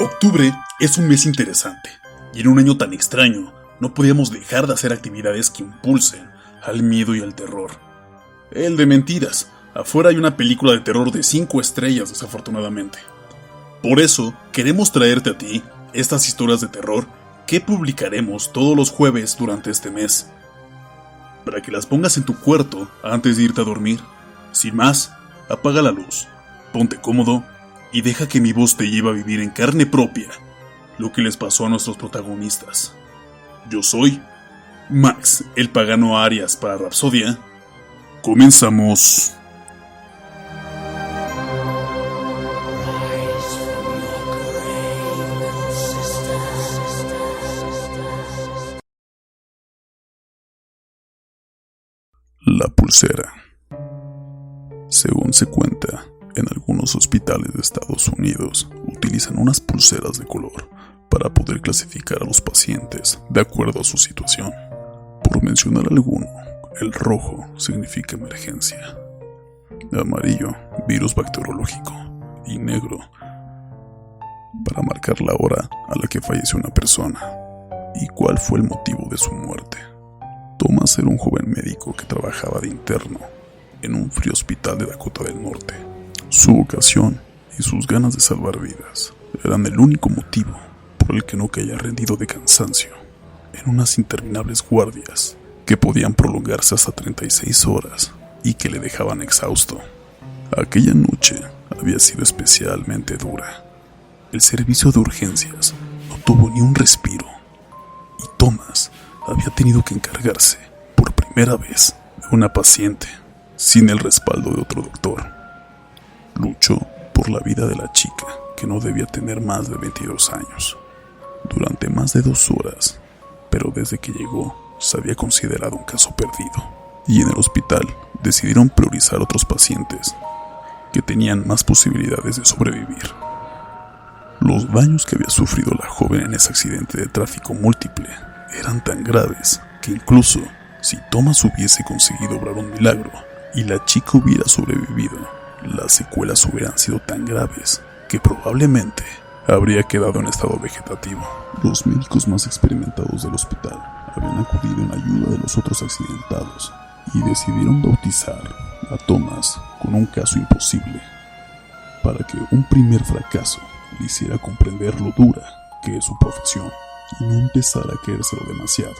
Octubre es un mes interesante, y en un año tan extraño, no podíamos dejar de hacer actividades que impulsen al miedo y al terror. El de mentiras. Afuera hay una película de terror de 5 estrellas, desafortunadamente. Por eso, queremos traerte a ti estas historias de terror que publicaremos todos los jueves durante este mes, para que las pongas en tu cuarto antes de irte a dormir. Sin más, apaga la luz, ponte cómodo y deja que mi voz te lleve a vivir en carne propia lo que les pasó a nuestros protagonistas. Yo soy Max, el pagano Arias para Rapsodia. Comenzamos. La pulsera. Según se cuenta, en algunos hospitales de Estados Unidos utilizan unas pulseras de color para poder clasificar a los pacientes de acuerdo a su situación. Por mencionar alguno, el rojo significa emergencia, amarillo, virus bacteriológico, y negro para marcar la hora a la que falleció una persona y cuál fue el motivo de su muerte. Thomas era un joven médico que trabajaba de interno en un frío hospital de Dakota del Norte. Su vocación y sus ganas de salvar vidas eran el único motivo por el que no caía rendido de cansancio en unas interminables guardias que podían prolongarse hasta 36 horas y que le dejaban exhausto. Aquella noche había sido especialmente dura. El servicio de urgencias no tuvo ni un respiro y Thomas había tenido que encargarse por primera vez de una paciente sin el respaldo de otro doctor. Luchó por la vida de la chica, que no debía tener más de 22 años, durante más de 2 horas, pero desde que llegó se había considerado un caso perdido, y en el hospital decidieron priorizar otros pacientes que tenían más posibilidades de sobrevivir. Los daños que había sufrido la joven en ese accidente de tráfico múltiple eran tan graves que incluso si Thomas hubiese conseguido obrar un milagro y la chica hubiera sobrevivido, las secuelas hubieran sido tan graves que probablemente habría quedado en estado vegetativo. Los médicos más experimentados del hospital habían acudido en ayuda de los otros accidentados y decidieron bautizar a Thomas con un caso imposible, para que un primer fracaso le hiciera comprender lo dura que es su profesión y no empezara a creérselo demasiado.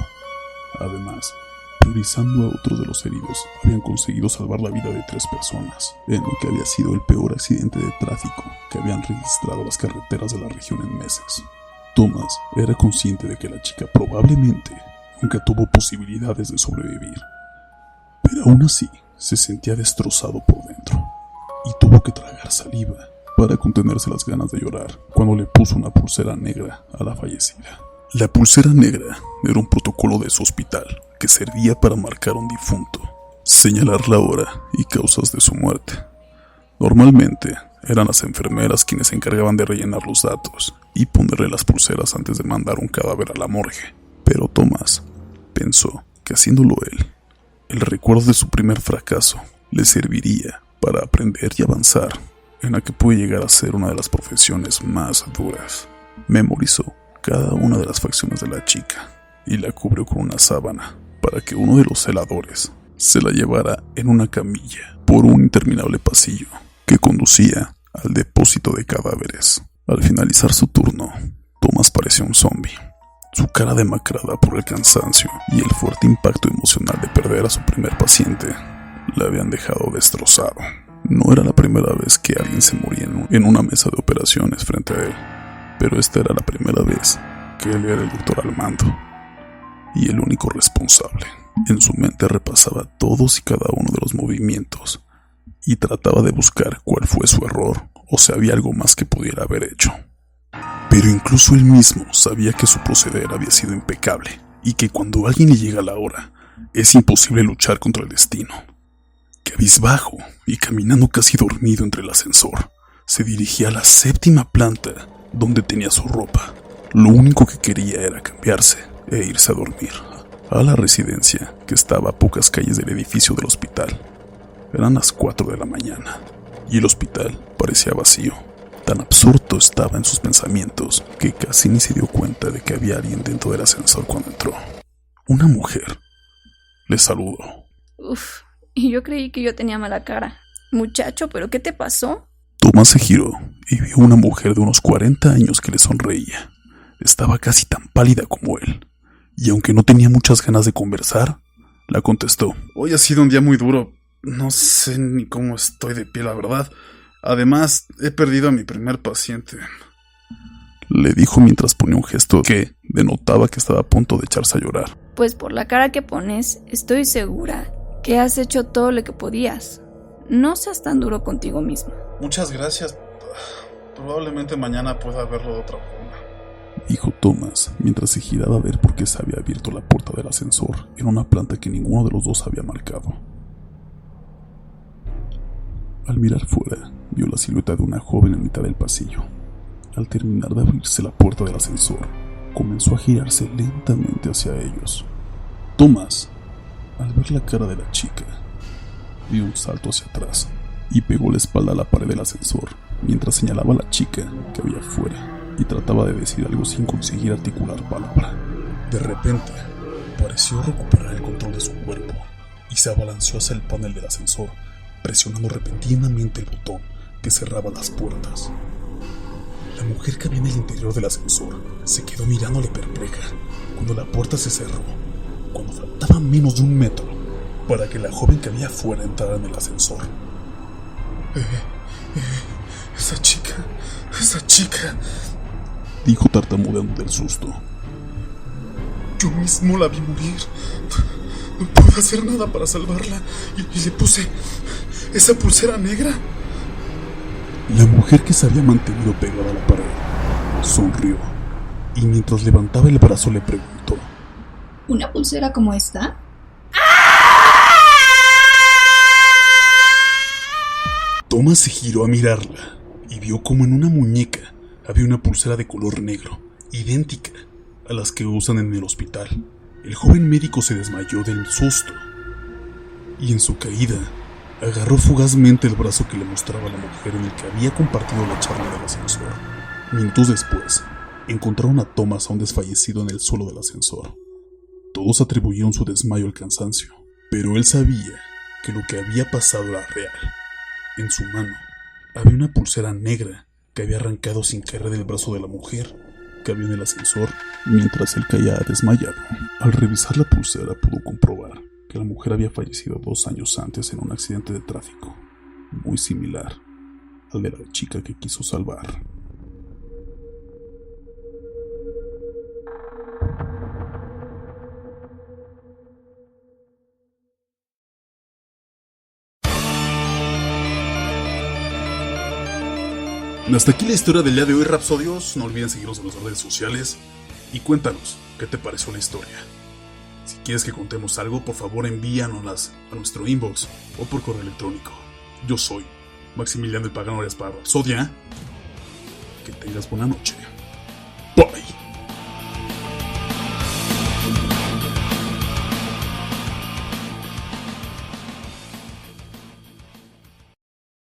Además, priorizando a otros de los heridos, habían conseguido salvar la vida de 3 personas, en lo que había sido el peor accidente de tráfico que habían registrado las carreteras de la región en meses. Thomas era consciente de que la chica probablemente nunca tuvo posibilidades de sobrevivir, pero aún así se sentía destrozado por dentro y tuvo que tragar saliva para contenerse las ganas de llorar cuando le puso una pulsera negra a la fallecida. La pulsera negra era un protocolo de su hospital que servía para marcar a un difunto, señalar la hora y causas de su muerte. Normalmente eran las enfermeras quienes se encargaban de rellenar los datos y ponerle las pulseras antes de mandar un cadáver a la morgue. Pero Thomas pensó que haciéndolo él, el recuerdo de su primer fracaso le serviría para aprender y avanzar en la que puede llegar a ser una de las profesiones más duras. Memorizó cada una de las facciones de la chica y la cubrió con una sábana para que uno de los celadores se la llevara en una camilla por un interminable pasillo que conducía al depósito de cadáveres. Al finalizar su turno, Thomas parecía un zombie. Su cara demacrada por el cansancio y el fuerte impacto emocional de perder a su primer paciente le habían dejado destrozado. No era la primera vez que alguien se moría en una mesa de operaciones frente a él, pero esta era la primera vez que él era el doctor al mando y el único responsable. En su mente repasaba todos y cada uno de los movimientos y trataba de buscar cuál fue su error o si había algo más que pudiera haber hecho. Pero incluso él mismo sabía que su proceder había sido impecable y que cuando a alguien le llega la hora, es imposible luchar contra el destino. Cabizbajo y caminando casi dormido entre el ascensor, se dirigía a la 7ª planta donde tenía su ropa. Lo único que quería era cambiarse e irse a dormir a la residencia que estaba a pocas calles del edificio del hospital. Eran las 4 de la mañana y el hospital parecía vacío, tan absorto tanto estaba en sus pensamientos que casi ni se dio cuenta de que había alguien dentro del ascensor cuando entró. Una mujer le saludó. Uf, y yo creí que yo tenía mala cara. Muchacho, ¿pero qué te pasó? Tomás se giró y vio una mujer de unos 40 años que le sonreía. Estaba casi tan pálida como él, y aunque no tenía muchas ganas de conversar, la contestó. Hoy ha sido un día muy duro. No sé ni cómo estoy de pie, la verdad. Además, he perdido a mi primer paciente. Le dijo mientras ponía un gesto que denotaba que estaba a punto de echarse a llorar. Pues por la cara que pones, estoy segura que has hecho todo lo que podías. No seas tan duro contigo mismo. Muchas gracias. Probablemente mañana pueda verlo de otra forma, dijo Tomás mientras se giraba a ver por qué se había abierto la puerta del ascensor en una planta que ninguno de los dos había marcado. Al mirar fuera, vio la silueta de una joven en mitad del pasillo. Al terminar de abrirse la puerta del ascensor, comenzó a girarse lentamente hacia ellos. Tomás, al ver la cara de la chica, dio un salto hacia atrás y pegó la espalda a la pared del ascensor mientras señalaba a la chica que había afuera y trataba de decir algo sin conseguir articular palabra. De repente, pareció recuperar el control de su cuerpo y se abalanzó hacia el panel del ascensor, presionando repentinamente el botón que cerraba las puertas. La mujer que había en el interior del ascensor se quedó mirándole perpleja cuando la puerta se cerró, cuando faltaba menos de 1 metro para que la joven que había afuera entrara en el ascensor. Esa chica, dijo tartamudeando del susto. Yo mismo la vi morir. No puedo hacer nada para salvarla y le puse esa pulsera negra. La mujer, que se había mantenido pegada a la pared, sonrió y mientras levantaba el brazo le preguntó: ¿Una pulsera como esta? Tomás se giró a mirarla y vio como en una muñeca había una pulsera de color negro, idéntica a las que usan en el hospital. El joven médico se desmayó del susto y en su caída agarró fugazmente el brazo que le mostraba la mujer en el que había compartido la charla del ascensor. Minutos después, encontraron a Tomás aún desfallecido en el suelo del ascensor. Todos atribuyeron su desmayo al cansancio, pero él sabía que lo que había pasado era real. En su mano había una pulsera negra que había arrancado sin querer del brazo de la mujer que había en el ascensor mientras él caía desmayado. Al revisar la pulsera pudo comprobar que la mujer había fallecido 2 años antes en un accidente de tráfico, muy similar al de la chica que quiso salvar. Hasta aquí la historia del día de hoy, Rapsodios. No olviden seguirnos en nuestras redes sociales y cuéntanos qué te pareció la historia. Si quieres que contemos algo, por favor envíanoslas a nuestro inbox o por correo electrónico. Yo soy Maximiliano el Pagano Arias para Rapsodia. Que tengas buena noche.